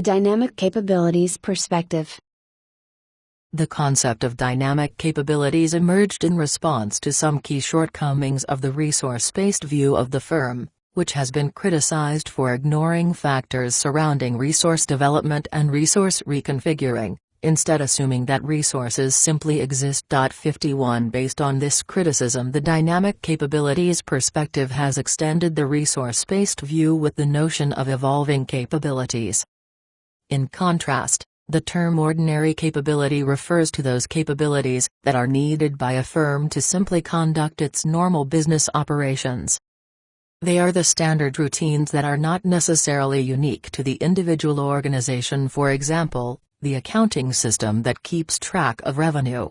dynamic capabilities perspective. The concept of dynamic capabilities emerged in response to some key shortcomings of the resource-based view of the firm, which has been criticized for ignoring factors surrounding resource development and resource reconfiguring, instead assuming that resources simply exist. 51 Based on this criticism, the dynamic capabilities perspective has extended the resource-based view with the notion of evolving capabilities. In contrast, the term ordinary capability refers to those capabilities that are needed by a firm to simply conduct its normal business operations. They are the standard routines that are not necessarily unique to the individual organization, for example, the accounting system that keeps track of revenue.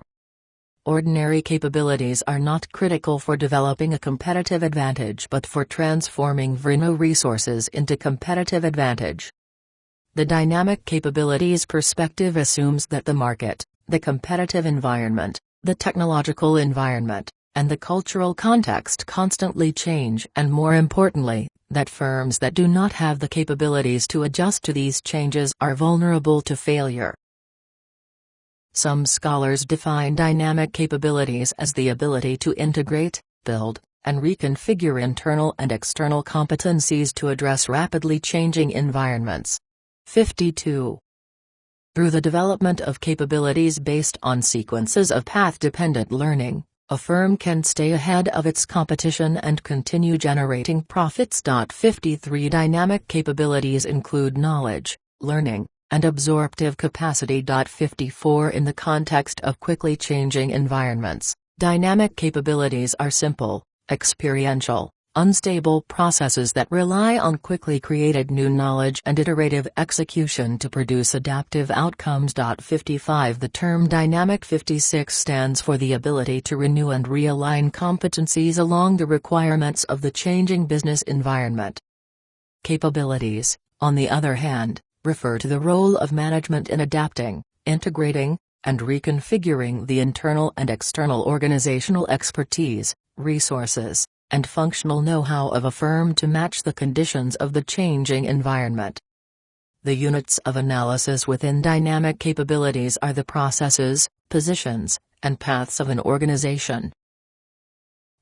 Ordinary capabilities are not critical for developing a competitive advantage but for transforming VRINO resources into competitive advantage. The dynamic capabilities perspective assumes that the market, the competitive environment, the technological environment, and the cultural context constantly change, and more importantly, that firms that do not have the capabilities to adjust to these changes are vulnerable to failure. Some scholars define dynamic capabilities as the ability to integrate, build, and reconfigure internal and external competencies to address rapidly changing environments. 52. Through the development of capabilities based on sequences of path-dependent learning, a firm can stay ahead of its competition and continue generating profits. 53 Dynamic capabilities include knowledge, learning, and absorptive capacity. 54 In the context of quickly changing environments, dynamic capabilities are simple, experiential, unstable processes that rely on quickly created new knowledge and iterative execution to produce adaptive outcomes. 55 The term dynamic 56 stands for the ability to renew and realign competencies along the requirements of the changing business environment. Capabilities, on the other hand, refer to the role of management in adapting, integrating, and reconfiguring the internal and external organizational expertise, resources, and functional know-how of a firm to match the conditions of the changing environment. The units of analysis within dynamic capabilities are the processes, positions, and paths of an organization.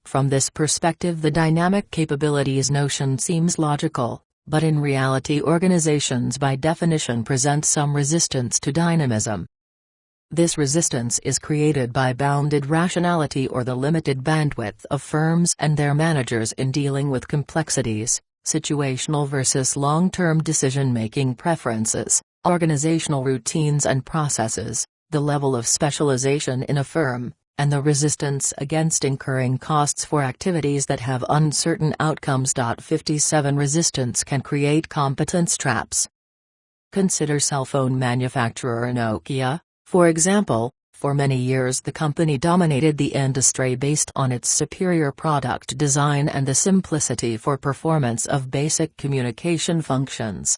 From this perspective, the dynamic capabilities notion seems logical, but in reality organizations by definition present some resistance to dynamism. This resistance is created by bounded rationality or the limited bandwidth of firms and their managers in dealing with complexities, situational versus long-term decision-making preferences, organizational routines and processes, the level of specialization in a firm, and the resistance against incurring costs for activities that have uncertain outcomes. 57 Resistance can create competence traps. Consider cell phone manufacturer Nokia. For example, for many years the company dominated the industry based on its superior product design and the simplicity for performance of basic communication functions.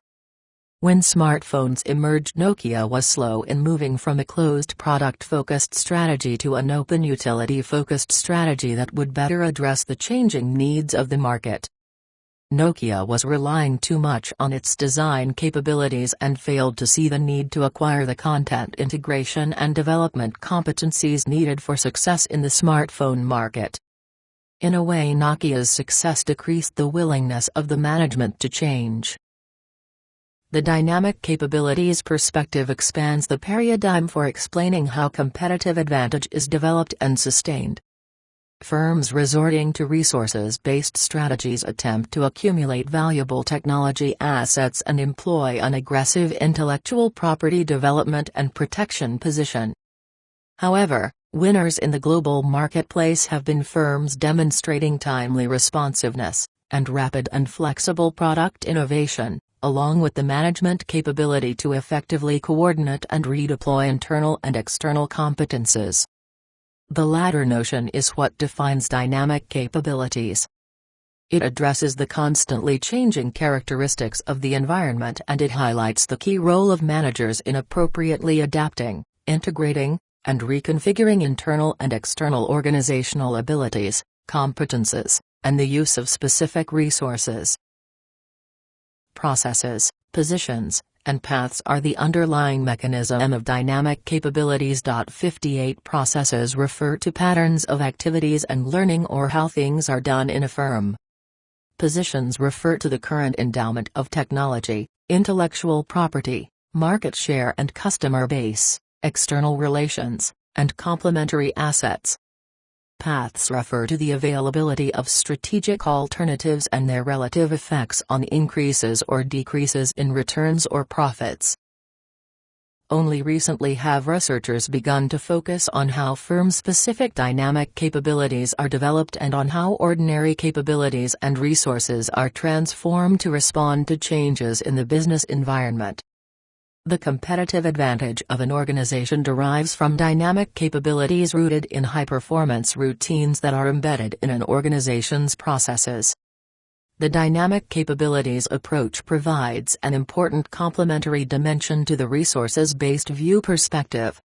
When smartphones emerged, Nokia was slow in moving from a closed product-focused strategy to an open utility-focused strategy that would better address the changing needs of the market. Nokia was relying too much on its design capabilities and failed to see the need to acquire the content integration and development competencies needed for success in the smartphone market. In a way, Nokia's success decreased the willingness of the management to change. The dynamic capabilities perspective expands the paradigm for explaining how competitive advantage is developed and sustained. Firms resorting to resources-based strategies attempt to accumulate valuable technology assets and employ an aggressive intellectual property development and protection position. However, winners in the global marketplace have been firms demonstrating timely responsiveness, and rapid and flexible product innovation, along with the management capability to effectively coordinate and redeploy internal and external competences. The latter notion is what defines dynamic capabilities. It addresses the constantly changing characteristics of the environment, and it highlights the key role of managers in appropriately adapting, integrating, and reconfiguring internal and external organizational abilities, competences, and the use of specific resources. Processes, positions, and paths are the underlying mechanism of dynamic capabilities. 58 Processes refer to patterns of activities and learning or how things are done in a firm. Positions refer to the current endowment of technology, intellectual property, market share and customer base, external relations, and complementary assets. Paths refer to the availability of strategic alternatives and their relative effects on increases or decreases in returns or profits. Only recently have researchers begun to focus on how firm-specific dynamic capabilities are developed and on how ordinary capabilities and resources are transformed to respond to changes in the business environment. The competitive advantage of an organization derives from dynamic capabilities rooted in high-performance routines that are embedded in an organization's processes. The dynamic capabilities approach provides an important complementary dimension to the resources-based view perspective,